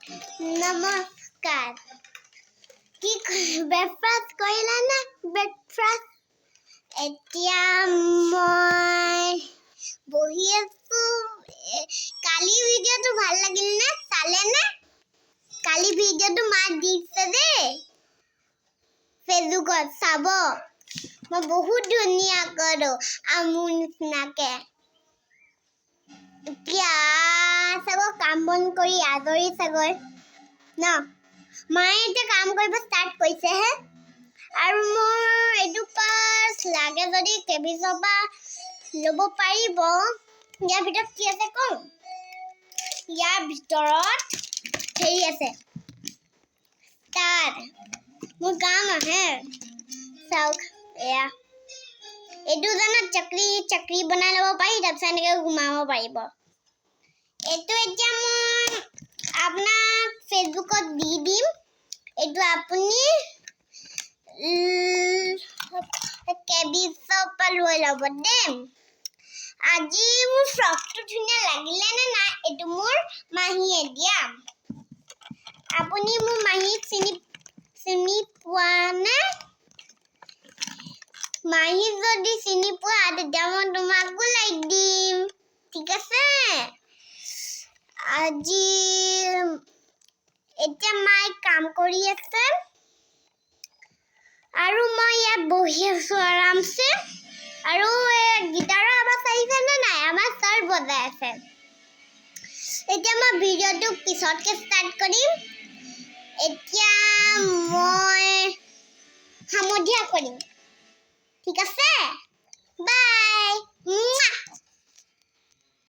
নমস্কাৰ কি ব্ৰেকফাষ্ট কৰিলা না ব্ৰেকফাষ্ট এতিয়া মই বহি আছো কালি ভিডিঅ'টো ভাল লাগিল নে চালে নে কালি ভিডিঅ'টো মা দিছে দেই ফেচবুকত চাব মই বহুত ধুনীয়া কৰো আমুৰ নিচিনাকে এতিয়া চাগৈ কাম বন কৰি আজৰি চাগৈ ন মায়ে এতিয়া কাম কৰিব ষ্টাৰ্ট কৰিছেহে আৰু মোৰ এইটো পাছ লাগে যদি কেবিজৰ পৰা ল'ব পাৰিব ইয়াৰ ভিতৰত কি আছে কওঁ ইয়াৰ ভিতৰত হেৰি আছে তাত মোৰ কাম আহে চাওক এয়া এইটো জানো চকৰি বনাই ল'ব পাৰি তাৰপিছত এনেকৈ ঘুমাব পাৰিব এইটো এতিয়া মই আপোনাক ফেচবুকত দি দিম এইটো আপুনি কেবিজৰ পৰা লৈ ল'ব দেই আজি মোৰ ফ্ৰকটো ধুনীয়া লাগিলে নে নাই এইটো মোৰ মাহীয়ে দিয়া আপুনি মোৰ মাহীক চিনি পোৱা নে মাহী যদি চিনি পোৱা তেতিয়া মই তোমাকো লাইক দিম ঠিক আছে আজি এতিয়া মাই কাম কৰি আছে আৰু মই ইয়াত বহি আছো আৰামছে আৰু গিটাৰৰ আৱাজ আহিছে নে নাই আমাৰ ছাৰ বজাই আছে এতিয়া মই ভিডিঅ'টো পিছতকে ষ্টাৰ্ট কৰিম এতিয়া মই হামধীয়া কৰিম ঠিক আছে বাই